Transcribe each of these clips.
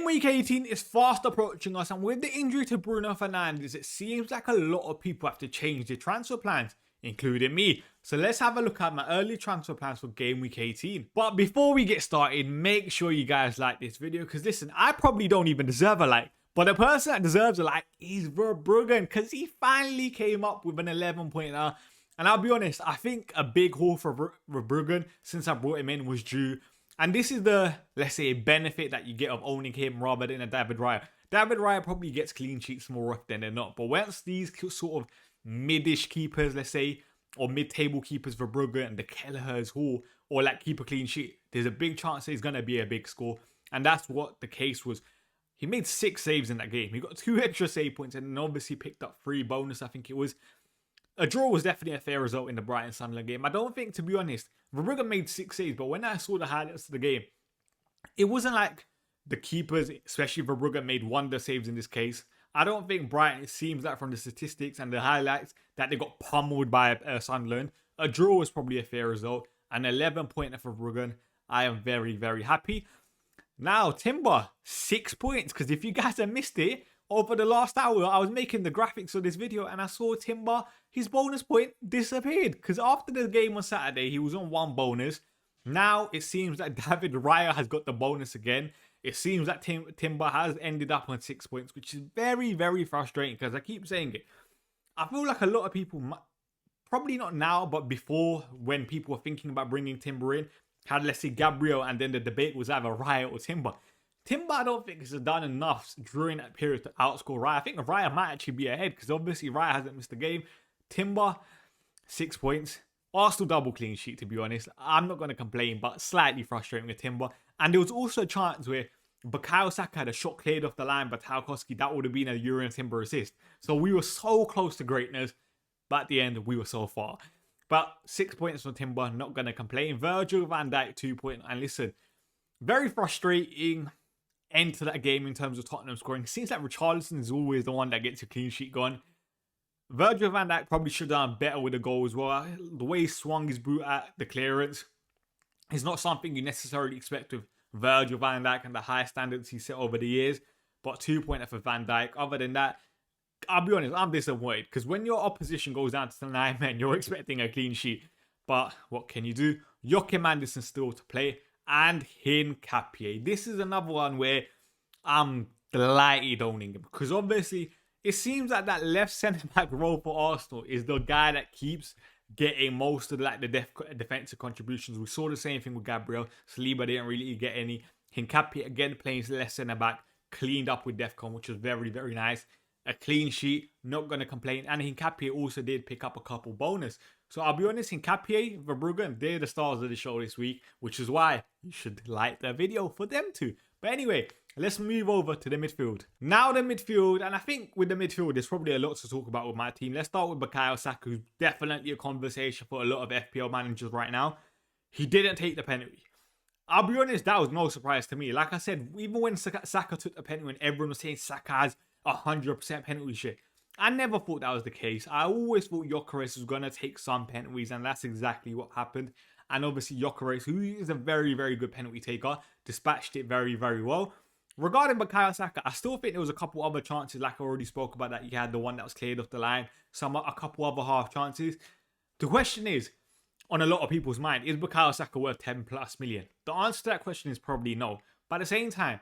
week 18 is fast approaching us, and with the injury to Bruno Fernandes, it seems like a lot of people have to change their transfer plans, including me. So let's have a look at my early transfer plans for game week 18. But before we get started, make sure you guys like this video, because listen, I probably don't even deserve a like, but the person that deserves a like is Verbruggen, because he finally came up with an 11-pointer. And I'll be honest, I think a big haul for Verbruggen since I brought him in was due. And this is the, let's say, benefit that you get of owning him rather than a David Raya. David Raya probably gets clean sheets more often than not. But once these sort of mid-ish keepers, let's say, or mid-table keepers, Verbruggen and the Kelleher's haul, or like keep a clean sheet, there's a big chance that he's going to be a big score. And that's what the case was. He made 6 saves in that game. He got 2 extra save points and then obviously picked up 3 bonus, I think it was. A draw was definitely a fair result in the Brighton-Sunderland game. I don't think, to be honest, Verbruggen made 6 saves, but when I saw the highlights of the game, it wasn't like the keepers, especially Verbruggen, made wonder saves in this case. I don't think Brighton, it seems like from the statistics and the highlights, that they got pummeled by Sunderland. A draw was probably a fair result. An 11-pointer for Verbruggen. I am very, very happy. Now, Timber, 6 points, because if you guys have missed it, over the last hour, I was making the graphics for this video and I saw Timber, his bonus point disappeared. Because after the game on Saturday, he was on 1 bonus. Now, it seems that David Raya has got the bonus again. It seems that Timber has ended up on 6 points, which is very, very frustrating because I keep saying it. I feel like a lot of people, probably not now, but before, when people were thinking about bringing Timber in, had, let's say, Gabriel, and then the debate was either Raya or Timber. Timber, I don't think has done enough during that period to outscore Raya. I think Raya might actually be ahead because obviously Raya hasn't missed a game. Timber, 6 points. Arsenal double clean sheet, to be honest. I'm not going to complain, but slightly frustrating with Timber. And there was also a chance where Bukayo Saka had a shot cleared off the line by Tarkowski. That would have been a Urian Timber assist. So we were so close to greatness, but at the end, we were so far. But 6 points for Timber, not going to complain. Virgil van Dijk, 2 points. And listen, very frustrating end to that game in terms of Tottenham scoring. It seems like Richarlison is always the one that gets a clean sheet gone. Virgil van Dijk probably should have done better with the goal as well. The way he swung his boot at the clearance is not something you necessarily expect with Virgil van Dijk and the high standards he set over the years. But 2-pointer for Van Dijk. Other than that, I'll be honest, I'm disappointed. Because when your opposition goes down to the 9 men, you're expecting a clean sheet. But what can you do? Joachim Andersen still to play. And EKITIKÉ. This is another one where I'm delighted owning him. Because obviously, it seems like that left centre-back role for Arsenal is the guy that keeps getting most of like the defensive contributions. We saw the same thing with Gabriel. Saliba didn't really get any. EKITIKÉ again playing left centre-back. Cleaned up with Defcon, which was very, very nice. A clean sheet. Not going to complain. And EKITIKÉ also did pick up a couple bonus. So I'll be honest, EKITIKÉ, Verbruggen, they're the stars of the show this week, which is why you should like the video for them too. But anyway, let's move over to the midfield. Now the midfield, and I think with the midfield, there's probably a lot to talk about with my team. Let's start with Bukayo Saka, who's definitely a conversation for a lot of FPL managers right now. He didn't take the penalty. I'll be honest, that was no surprise to me. Like I said, even when Saka took the penalty, when everyone was saying Saka has 100% penalty share, I never thought that was the case. I always thought Gyökeres was going to take some penalties, and that's exactly what happened. And obviously Gyökeres, who is a very, very good penalty taker, dispatched it very, very well. Regarding Bukayo Saka, I still think there was a couple other chances, like I already spoke about, that he had the one that was cleared off the line, a couple other half chances. The question is, on a lot of people's mind, is Bukayo Saka worth 10 plus million? The answer to that question is probably no. But at the same time,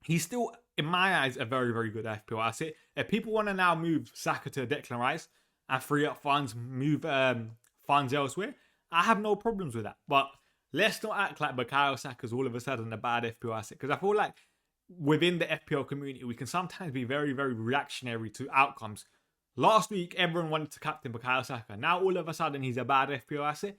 he's still, in my eyes, a very, very good FPL asset. If people want to now move Saka to Declan Rice and free up funds, move funds elsewhere, I have no problems with that. But let's not act like Bukayo Saka is all of a sudden a bad FPL asset. Because I feel like within the FPL community, we can sometimes be very, very reactionary to outcomes. Last week, everyone wanted to captain Bukayo Saka. Now, all of a sudden, he's a bad FPL asset.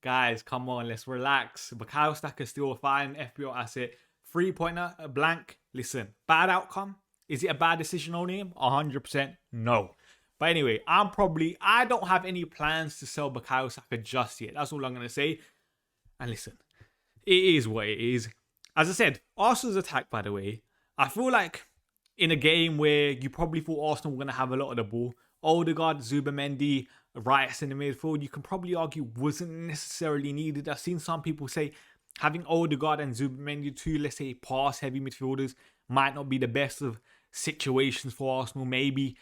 Guys, come on, let's relax. Bukayo Saka is still a fine FPL asset. 3-pointer, a blank. Listen, bad outcome. Is it a bad decision owning him? 100% no. But anyway, I don't have any plans to sell Bukayo Saka just yet. That's all I'm going to say. And listen, it is what it is. As I said, Arsenal's attack, by the way, I feel like in a game where you probably thought Arsenal were going to have a lot of the ball, Odegaard, Zubimendi, Rice in the midfield, you can probably argue wasn't necessarily needed. I've seen some people say having Odegaard and Zubimendi, two, let's say, pass-heavy midfielders, might not be the best of situations for Arsenal, maybe.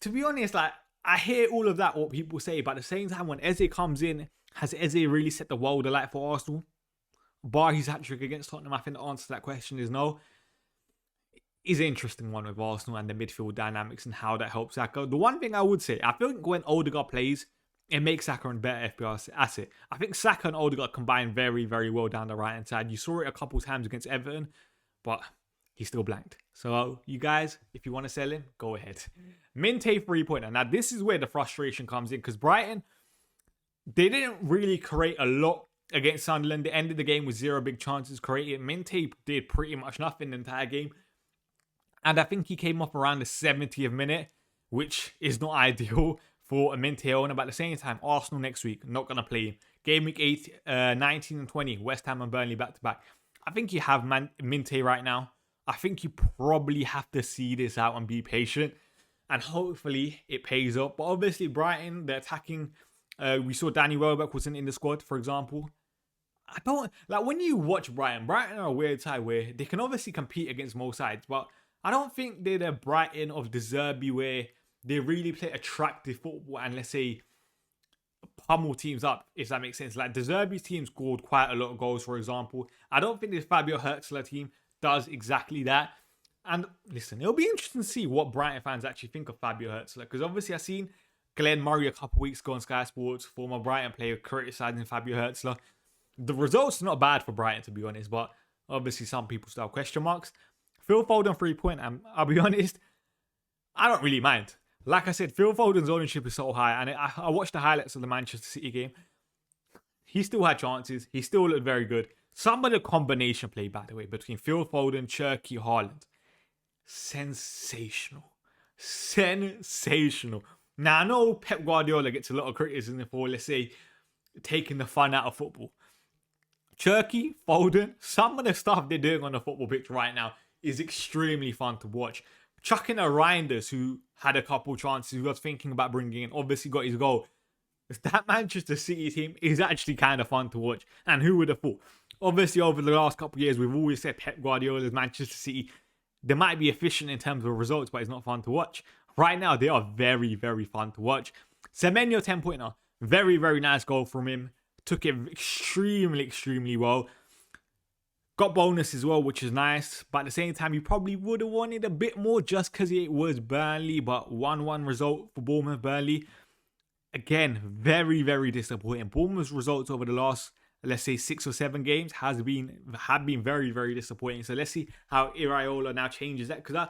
To be honest, like, I hear all of that, what people say, but at the same time, when Eze comes in, has Eze really set the world alight for Arsenal? Bar his hat-trick against Tottenham, I think the answer to that question is no. Is an interesting one with Arsenal and the midfield dynamics and how that helps Saka. The one thing I would say, I think when Odegaard plays, it makes Saka a better FPL asset. I think Saka and Odegaard combine very, very well down the right-hand side. You saw it a couple times against Everton, but he's still blanked. So you guys, if you want to sell him, go ahead. Minte 3-pointer. Now this is where the frustration comes in, because Brighton, they didn't really create a lot against Sunderland. They ended the game with 0 big chances created. Minte did pretty much nothing the entire game. And I think he came off around the 70th minute, which is not ideal for a Minte owner. But at the same time, Arsenal next week, not going to play him. Game week 19 and 20, West Ham and Burnley back-to-back. I think you have Minte right now. I think you probably have to see this out and be patient. And hopefully it pays up. But obviously Brighton, they're attacking. We saw Danny Welbeck wasn't in the squad, for example. I don't... Like, when you watch Brighton are a weird side where they can obviously compete against most sides, but I don't think they're the Brighton of De Zerbi where they really play attractive football and, let's say, pummel teams up, if that makes sense. Like, De Zerbi's team scored quite a lot of goals, for example. I don't think this Fabio Hertzler team does exactly that. And listen, it'll be interesting to see what Brighton fans actually think of Fabio Hertzler, because obviously I've seen Glenn Murray a couple of weeks ago on Sky Sports, former Brighton player, criticising Fabio Hertzler. The results are not bad for Brighton, to be honest, but obviously some people still have question marks. Phil Foden 3-point, and I'll be honest, I don't really mind. Like I said, Phil Foden's ownership is so high, and I watched the highlights of the Manchester City game. He still had chances. He still looked very good. Some of the combination play, by the way, between Phil Foden, Cherki, Haaland. Sensational. Sensational. Now, I know Pep Guardiola gets a lot of criticism for, let's say, taking the fun out of football. Cherki, Foden, some of the stuff they're doing on the football pitch right now is extremely fun to watch. Chucking a Reinders, who had a couple chances, who was thinking about bringing in, obviously got his goal. That Manchester City team is actually kind of fun to watch. And who would have thought? Obviously, over the last couple of years, we've always said Pep Guardiola's Manchester City, they might be efficient in terms of results, but it's not fun to watch. Right now, they are very, very fun to watch. Semenyo 10-pointer. Very, very nice goal from him. Took it extremely, extremely well. Got bonus as well, which is nice. But at the same time, you probably would have wanted a bit more just because it was Burnley. But 1-1 result for Bournemouth, Burnley. Again, very, very disappointing. Bournemouth's results over the last, let's say, 6 or 7 games have been very, very disappointing. So let's see how Iraola now changes that. Because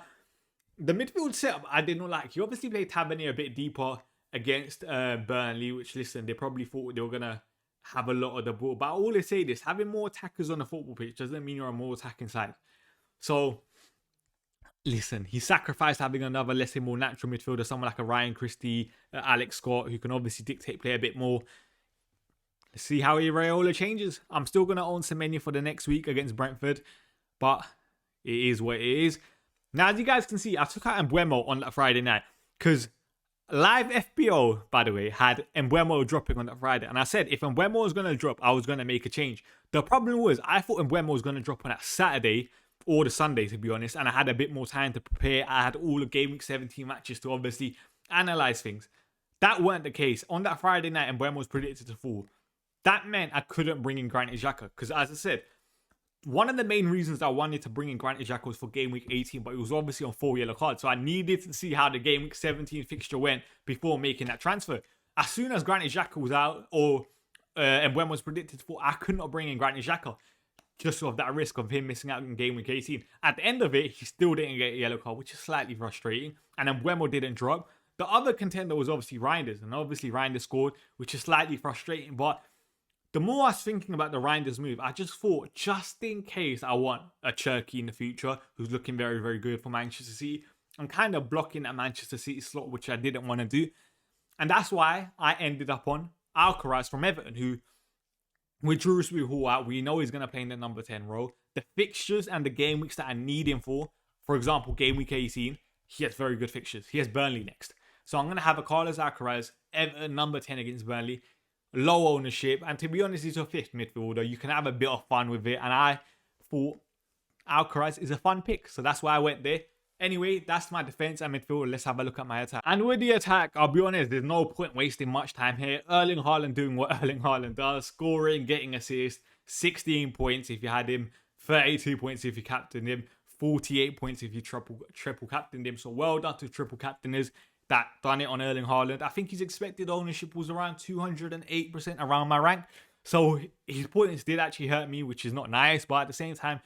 the midfield setup, I did not like. He obviously played Tavernier a bit deeper against Burnley, which, listen, they probably thought they were going to have a lot of the ball. But I always say this, having more attackers on the football pitch doesn't mean you're a more attacking side. So, listen, he sacrificed having another, let's say, more natural midfielder, someone like a Ryan Christie, Alex Scott, who can obviously dictate play a bit more. Let's see how Iraola changes. I'm still going to own Semenyo for the next week against Brentford, but it is what it is. Now, as you guys can see, I took out Mbeumo on that Friday night because Live FPL, by the way, had Mbeumo dropping on that Friday. And I said, if Mbeumo was going to drop, I was going to make a change. The problem was, I thought Mbeumo was going to drop on that Saturday or the Sunday, to be honest. And I had a bit more time to prepare. I had all the Game Week 17 matches to obviously analyse things. That weren't the case. On that Friday night, Mbeumo was predicted to fall. That meant I couldn't bring in Granit Xhaka. Because as I said, one of the main reasons I wanted to bring in Granit Xhaka was for Game Week 18, but it was obviously on 4 yellow cards. So I needed to see how the Game Week 17 fixture went before making that transfer. As soon as Granit Xhaka was out, or Mbeumo was predicted for, I could not bring in Granit Xhaka. Just of that risk of him missing out in Game Week 18. At the end of it, he still didn't get a yellow card, which is slightly frustrating. And Mbeumo didn't drop. The other contender was obviously Reinders. And obviously Reinders scored, which is slightly frustrating. But the more I was thinking about the Reinders move, I just thought, just in case I want a Cherki in the future, who's looking very, very good for Manchester City, I'm kind of blocking that Manchester City slot, which I didn't want to do. And that's why I ended up on Alcaraz from Everton, who, with Drewsbury Hall out, we know he's going to play in the number 10 role. The fixtures and the game weeks that I need him for example, Game Week 18, he has very good fixtures. He has Burnley next. So I'm going to have a Carlos Alcaraz, Everton number 10 against Burnley. low ownership, and to be honest, he's a fifth midfielder. You can have a bit of fun with it, and I thought Alcaraz is a fun pick, so that's why I went there. Anyway, that's my defense and midfield. Let's have a look at my attack. And with the attack, I'll be honest, there's no point wasting much time here. Erling Haaland doing what Erling Haaland does, scoring, getting assists, 16 points if you had him, 32 points if you captained him, 48 points if you triple captained him. So well done to triple captainers that done it on Erling Haaland. I think his expected ownership was around 208% around my rank. So his points did actually hurt me, which is not nice, but at the same time,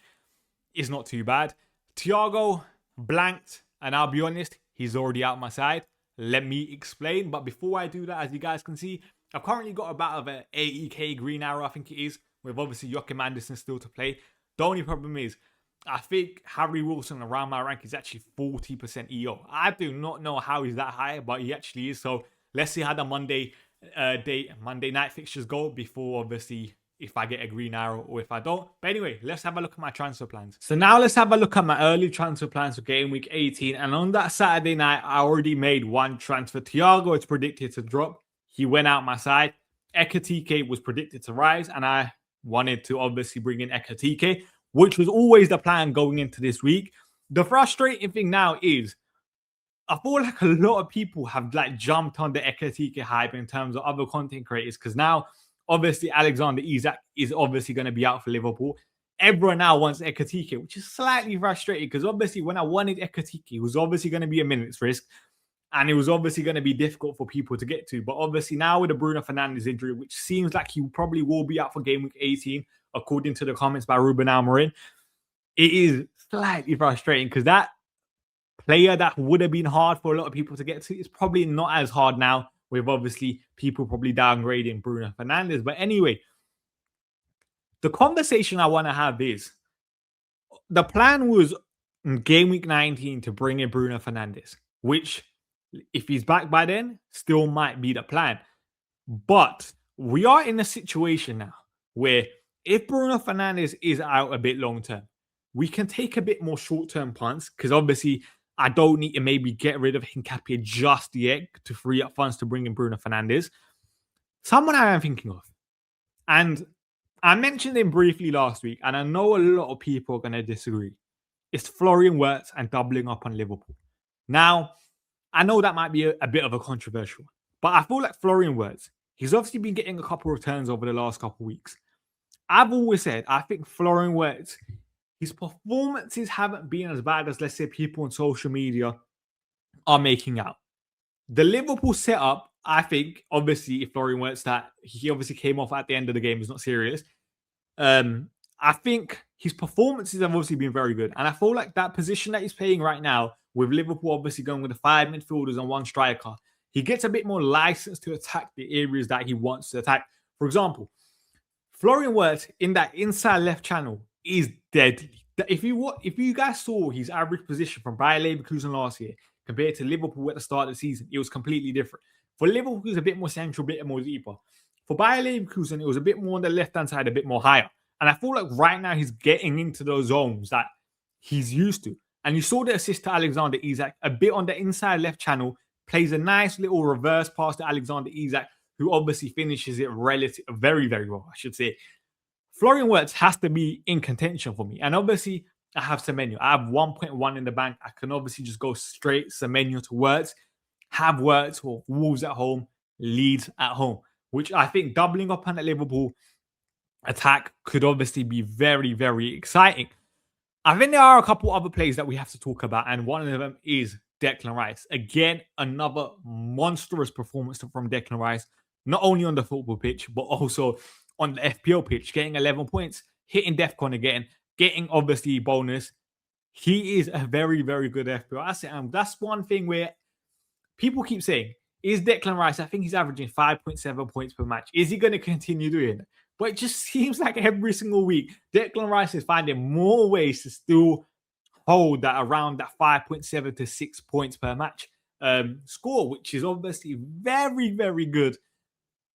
it's not too bad. Thiago blanked, and I'll be honest, he's already out my side. Let me explain. But before I do that, as you guys can see, I've currently got about of an 80k green arrow, I think it is, with obviously Joachim Andersen still to play. The only problem is, I think Harry Wilson around my rank is actually 40% EO. I do not know how he's that high, but he actually is. So let's see how the Monday night fixtures go before obviously if I get a green arrow or if I don't. But anyway, let's have a look at my transfer plans. So now let's have a look at my early transfer plans for game week 18. And on that Saturday night, I already made one transfer. Thiago is predicted to drop. He went out my side. EKITIKÉ was predicted to rise, and I wanted to obviously bring in EKITIKÉ, which was always the plan going into this week. The frustrating thing now is I feel like a lot of people have like jumped on the EKITIKÉ hype in terms of other content creators, because now obviously Alexander Isak is obviously going to be out for Liverpool. Everyone now wants EKITIKÉ, which is slightly frustrating because obviously when I wanted EKITIKÉ, it was obviously going to be a minutes risk, and it was obviously going to be difficult for people to get to. But obviously now with the Bruno Fernandes injury, which seems like he probably will be out for game week 18, according to the comments by Ruben Almorin, it is slightly frustrating because that player that would have been hard for a lot of people to get to is probably not as hard now, with obviously people probably downgrading Bruno Fernandes. But anyway, the conversation I want to have is, the plan was in game week 19 to bring in Bruno Fernandes, which if he's back by then, still might be the plan. But we are in a situation now where if Bruno Fernandes is out a bit long term, we can take a bit more short-term punts, because obviously I don't need to maybe get rid of Hincapié just yet to free up funds to bring in Bruno Fernandes. Someone I am thinking of, and I mentioned him briefly last week, and I know a lot of people are going to disagree. It's Florian Wirtz and doubling up on Liverpool. Now, I know that might be a bit of a controversial, but I feel like Florian Wirtz, he's obviously been getting a couple of returns over the last couple of weeks. I've always said, I think Florian Wirtz, his performances haven't been as bad as, let's say, people on social media are making out. The Liverpool setup, I think, obviously, if Florian Wirtz, that he obviously came off at the end of the game, is not serious. I think his performances have obviously been very good. And I feel like that position that he's playing right now, with Liverpool obviously going with the 5 midfielders and 1 striker, he gets a bit more license to attack the areas that he wants to attack. For example, Florian Wirtz in that inside left channel is deadly. If you guys saw his average position from Bayer Leverkusen last year compared to Liverpool at the start of the season, it was completely different. For Liverpool, it was a bit more central, a bit more deeper. For Bayer Leverkusen, it was a bit more on the left-hand side, a bit more higher. And I feel like right now he's getting into those zones that he's used to. And you saw the assist to Alexander Isak, a bit on the inside left channel, plays a nice little reverse pass to Alexander Isak, who obviously finishes it very, very well, I should say. Florian Wirtz has to be in contention for me. And obviously, I have Semenyo. I have 1.1 in the bank. I can obviously just go straight Semenyo to Wirtz, have Wirtz for Wolves at home, Leeds at home, which I think doubling up on the Liverpool attack could obviously be very, very exciting. I think there are a couple other plays that we have to talk about, and one of them is Declan Rice. Again, another monstrous performance from Declan Rice, not only on the football pitch, but also on the FPL pitch, getting 11 points, hitting DEFCON again, getting obviously bonus. He is a very, very good FPL asset. And that's one thing where people keep saying, is Declan Rice, I think he's averaging 5.7 points per match. Is he going to continue doing it? But it just seems like every single week, Declan Rice is finding more ways to still hold that around that 5.7 to 6 points per match score, which is obviously very, very good.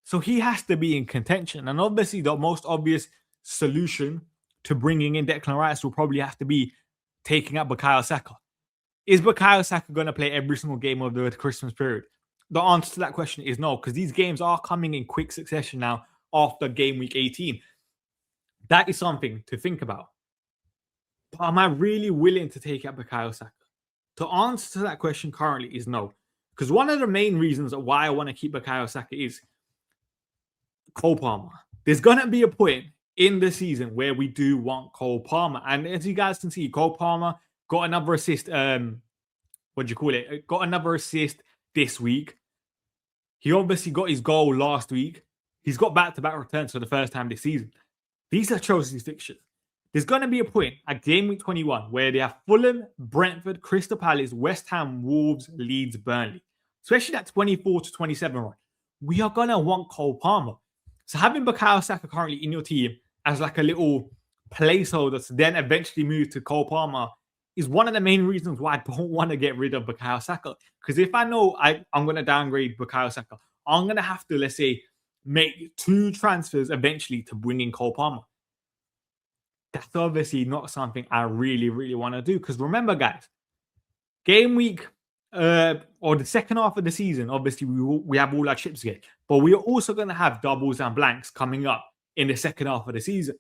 So he has to be in contention. And obviously the most obvious solution to bringing in Declan Rice will probably have to be taking out Bukayo Saka. Is Bukayo Saka going to play every single game of the Christmas period? The answer to that question is no, because these games are coming in quick succession now after game week 18. That is something to think about. But am I really willing to take out Bukayo Saka? The answer to that question currently is no. Because one of the main reasons why I want to keep Bukayo Saka is Cole Palmer. There's going to be a point in the season where we do want Cole Palmer. And as you guys can see, Cole Palmer got another assist. What do you call it? Got another assist this week. He obviously got his goal last week. He's got back-to-back returns for the first time this season. These are Chelsea's fixtures. There's going to be a point at game week 21 where they have Fulham, Brentford, Crystal Palace, West Ham, Wolves, Leeds, Burnley. Especially that 24 to 27 run. We are going to want Cole Palmer. So having Bukayo Saka currently in your team as like a little placeholder to then eventually move to Cole Palmer is one of the main reasons why I don't want to get rid of Bukayo Saka. Because if I know I'm going to downgrade Bukayo Saka, I'm going to have to, let's say, make 2 transfers eventually to bring in Cole Palmer. That's obviously not something I really, really want to do. Because remember, guys, game week or the second half of the season, obviously we have all our chips again. But we are also going to have doubles and blanks coming up in the second half of the season.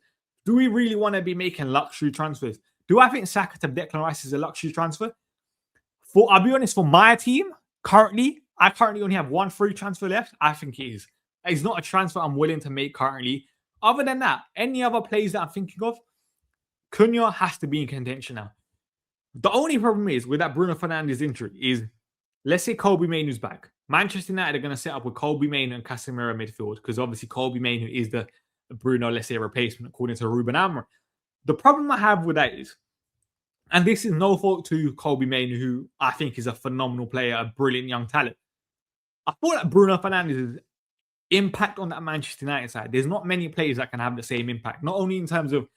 Do we really want to be making luxury transfers? Do I think Saka to Declan Rice is a luxury transfer? I'll be honest, for my team, I currently only have 1 free transfer left. I think it is. It's not a transfer I'm willing to make currently. Other than that, any other plays that I'm thinking of, Cunha has to be in contention now. The only problem is with that Bruno Fernandes injury is, let's say Kobbie Mainoo's back. Manchester United are going to set up with Kobbie Mainoo and Casemiro midfield because obviously Kobbie Mainoo is the Bruno, let's say, replacement according to Ruben Amorim. The problem I have with that is, and this is no fault to Kobbie Mainoo, who I think is a phenomenal player, a brilliant young talent. I thought that Bruno Fernandes' impact on that Manchester United side, there's not many players that can have the same impact, not only in terms of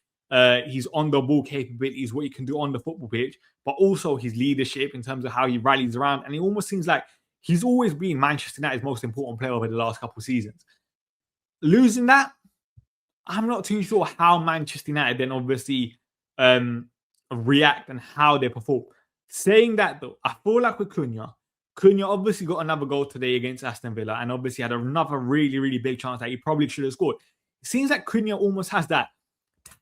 his on-the-ball capabilities, what he can do on the football pitch, but also his leadership in terms of how he rallies around. And it almost seems like he's always been Manchester United's most important player over the last couple of seasons. Losing that, I'm not too sure how Manchester United then obviously react and how they perform. Saying that though, I feel like with Cunha obviously got another goal today against Aston Villa and obviously had another really, really big chance that he probably should have scored. It seems like Cunha almost has that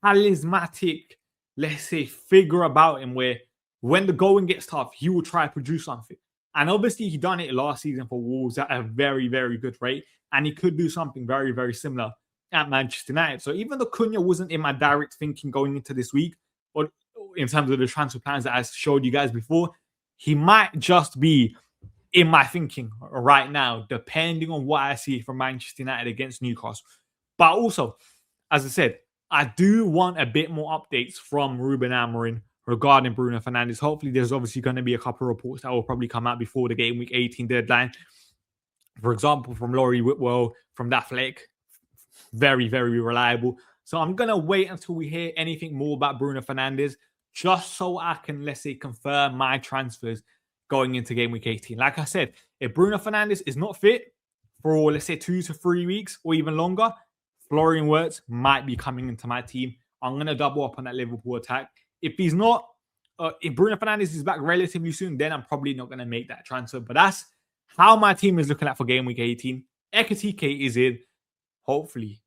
talismanic, let's say, figure about him where when the going gets tough, he will try to produce something. And obviously he done it last season for Wolves at a very, very good rate. And he could do something very, very similar at Manchester United. So even though Cunha wasn't in my direct thinking going into this week, or in terms of the transfer plans that I showed you guys before, he might just be in my thinking right now, depending on what I see from Manchester United against Newcastle. But also, as I said, I do want a bit more updates from Ruben Amorim regarding Bruno Fernandes. Hopefully, there's obviously going to be a couple of reports that will probably come out before the game week 18 deadline. For example, from Laurie Whitwell from The Athletic. Very, very reliable. So I'm going to wait until we hear anything more about Bruno Fernandes, just so I can, let's say, confirm my transfers going into game week 18. Like I said, if Bruno Fernandes is not fit for, let's say, 2 to 3 weeks or even longer, Florian Wirtz might be coming into my team. I'm going to double up on that Liverpool attack. If he's not, if Bruno Fernandes is back relatively soon, then I'm probably not going to make that transfer. But that's how my team is looking at for game week 18. EKITIKÉ is in. Hopefully,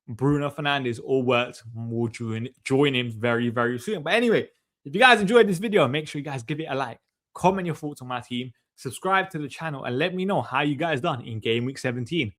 Bruno Fernandes or Wirtz will join him very, very soon. But anyway, if you guys enjoyed this video, make sure you guys give it a like. Comment your thoughts on my team. Subscribe to the channel and let me know how you guys done in game week 17.